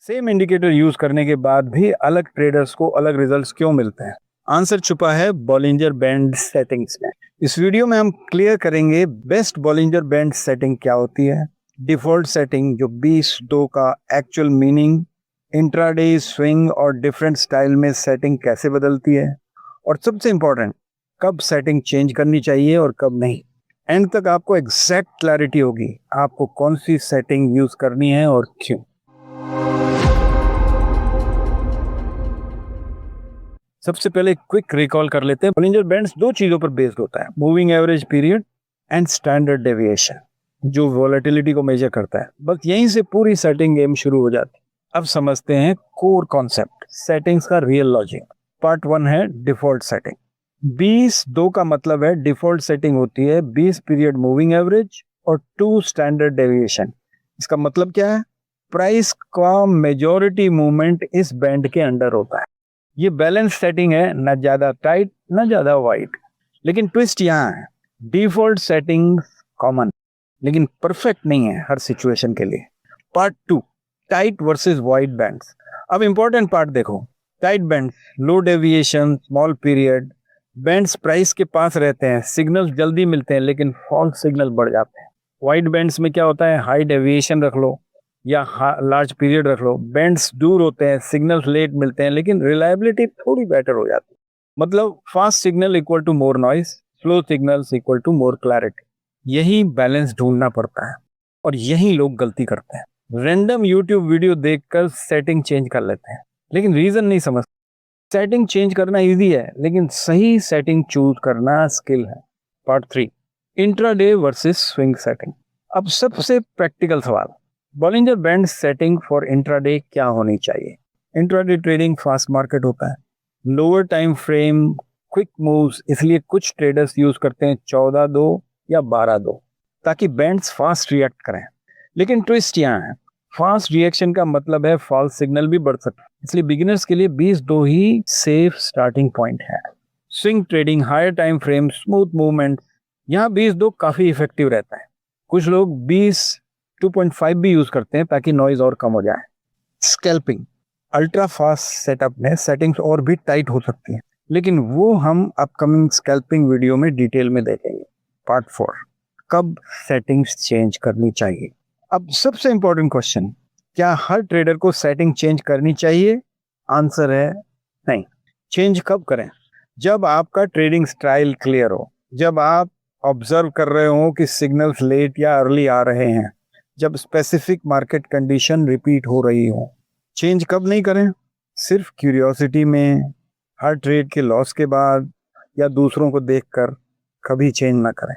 Same indicator use करने के बाद भी अलग ट्रेडर्स को अलग रिजल्ट्स क्यों मिलते हैं? आंसर छुपा है बॉलिंजर बैंड सेटिंग्स में। इस वीडियो में हम क्लियर करेंगे बेस्ट बॉलिंजर बैंड सेटिंग क्या होती है, डिफॉल्ट सेटिंग जो 20-2 का एक्चुअल मीनिंग, इंट्राडे स्विंग और डिफरेंट स्टाइल में सेटिंग कैसे बदलती है, और सबसे इंपॉर्टेंट कब सेटिंग चेंज करनी चाहिए और कब नहीं। एंड तक आपको एग्जैक्ट क्लैरिटी होगी आपको कौन सी सेटिंग यूज करनी है और क्यों। सबसे पहले क्विक रिकॉल कर लेते हैं। बॉलिंजर बैंड्स दो चीजों पर बेस्ड होता है, moving average period and standard deviation, जो वोलेटिलिटी को मेजर करता है। बस यहीं से पूरी सेटिंग गेम शुरू हो जाती है। अब समझते हैं कोर कॉन्सेप्ट, सेटिंग्स का रियल लॉजिक। पार्ट 1 है डिफॉल्ट सेटिंग। 20-2 का मतलब है डिफॉल्ट सेटिंग होती है 20 पीरियड मूविंग एवरेज और 2 स्टैंडर्ड डेविएशन। इसका मतलब क्या है? प्राइस का मेजॉरिटी मूवमेंट इस बैंड के अंडर होता है। ये बैलेंस सेटिंग है, ना ज्यादा टाइट ना ज्यादा वाइड। लेकिन ट्विस्ट यहाँ है, डिफॉल्ट सेटिंग कॉमन लेकिन परफेक्ट नहीं है हर सिचुएशन के लिए। Part 2 tight versus wide bands. अब इंपॉर्टेंट पार्ट देखो, tight bands low deviation, small period, bands price के पास रहते हैं, सिग्नल्स जल्दी मिलते हैं लेकिन फॉल्स सिग्नल बढ़ जाते हैं। वाइड बैंड्स में क्या होता है, हाई डेविएशन रख लो या लार्ज पीरियड रख लो, बैंड्स दूर होते हैं, सिग्नल्स लेट मिलते हैं लेकिन रिलायबिलिटी थोड़ी बेटर हो जाती है। मतलब fast signal equal to more noise, slow signals equal to more clarity. यही बैलेंस ढूंढना पड़ता है और यही लोग गलती करते हैं। रैंडम यूट्यूब वीडियो देखकर सेटिंग चेंज कर लेते हैं लेकिन रीजन नहीं समझते। सेटिंग चेंज करना इजी है लेकिन सही सेटिंग चूज करना स्किल है। Part 3 intraday versus swing setting. अब सबसे प्रैक्टिकल सवाल, Bollinger band setting for intraday क्या होनी चाहिए? इंट्राडे ट्रेडिंग फास्ट मार्केट होता है, lower time frame, quick moves, इसलिए कुछ ट्रेडर्स यूज करते हैं 14-2 या 12-2 ताकि बैंड्स फास्ट रिएक्ट करें। लेकिन ट्विस्ट यहाँ है, फास्ट रिएक्शन का मतलब है फॉल्स सिग्नल भी बढ़ सकता है, इसलिए बिगिनर्स के लिए 20-2 ही सेफ स्टार्टिंग पॉइंट है। Swing trading, higher time frame, smooth movement, यहाँ 20-2 काफी इफेक्टिव रहता है। कुछ लोग 2.5 भी यूज करते हैं ताकि नॉइज और कम हो जाए। स्कैल्पिंग, अल्ट्रा फास्ट सेटअप में सेटिंग्स और भी टाइट हो सकती हैं लेकिन वो हम अपकमिंग स्कैल्पिंग वीडियो में डिटेल में देखेंगे। पार्ट 4 कब सेटिंग्स चेंज करनी चाहिए। अब सबसे इंपॉर्टेंट क्वेश्चन, क्या हर ट्रेडर को सेटिंग चेंज करनी चाहिए? आंसर है नहीं। चेंज कब करें? जब आपका ट्रेडिंग स्टाइल क्लियर हो, जब आप ऑब्जर्व कर रहे हो कि सिग्नल्स लेट या अर्ली आ रहे हैं, जब स्पेसिफिक मार्केट कंडीशन रिपीट हो रही हो। चेंज कब नहीं करें? सिर्फ क्यूरियोसिटी में, हर ट्रेड के लॉस के बाद या दूसरों को देखकर कभी चेंज ना करें।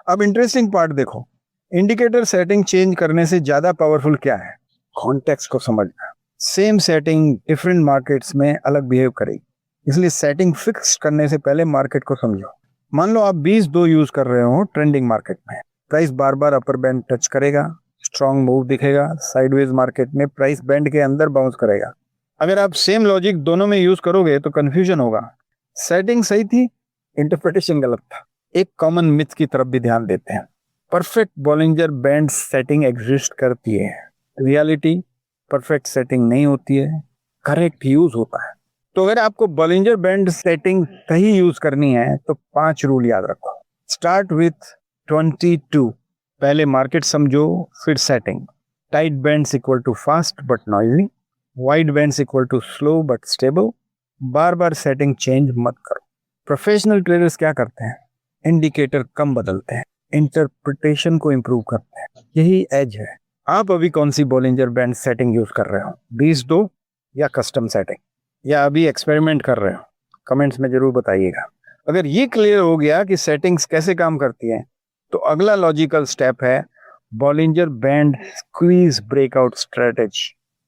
अब इंटरेस्टिंग पार्ट देखो, इंडिकेटर सेटिंग चेंज करने से ज्यादा पावरफुल क्या है? कॉन्टेक्स्ट को समझना। सेम सेटिंग डिफरेंट मार्केट्स में अलग बिहेव करेगी, इसलिए सेटिंग फिक्स करने से पहले मार्केट को समझो। मान लो आप 20-2 यूज कर रहे हो ट्रेंडिंग मार्केट में, प्राइस बार बार अपर बैंड टच करेगा, स्ट्रॉन्ग मूव दिखेगा, साइडवेज मार्केट में प्राइस बैंड के अंदर बाउंस करेगा। अगर आप सेम लॉजिक दोनों में यूज करोगे तो कंफ्यूजन होगा, सेटिंग सही थी, इंटरप्रिटेशन गलत था। एक कॉमन मिथ की तरफ भी ध्यान देते हैं, perfect Bollinger band setting exist करती है। रियलिटी परफेक्ट सेटिंग नहीं होती है, करेक्ट यूज होता है। तो अगर आपको बॉलिंजर बैंड सेटिंग सही यूज करनी है तो 5 रूल याद रखो। स्टार्ट विथ 22, पहले मार्केट समझो फिर setting. Tight bands equal to fast but noisy, wide bands equal to slow but stable. बार बार सेटिंग चेंज मत करो। प्रोफेशनल ट्रेडर्स क्या करते हैं? इंडिकेटर कम बदलते हैं, इंटरप्रिटेशन को इंप्रूव करते हैं, यही एज है। आप अभी कौन सी बॉलिंजर बैंड सेटिंग यूज कर रहे हो? 20-2 या कस्टम सेटिंग, या अभी एक्सपेरिमेंट कर रहे हो? कमेंट्स में जरूर बताइएगा। अगर ये क्लियर हो गया कि सेटिंग्स कैसे काम करती हैं तो अगला लॉजिकल स्टेप है Bollinger band squeeze breakout strategy,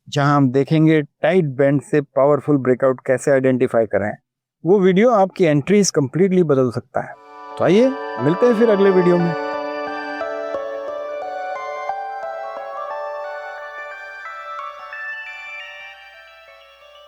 जहां हम देखेंगे टाइट बैंड से पावरफुल ब्रेकआउट कैसे आइडेंटिफाई करें। वो वीडियो आपकी एंट्रीज कंप्लीटली बदल सकता है। तो आइए मिलते हैं फिर अगले वीडियो में।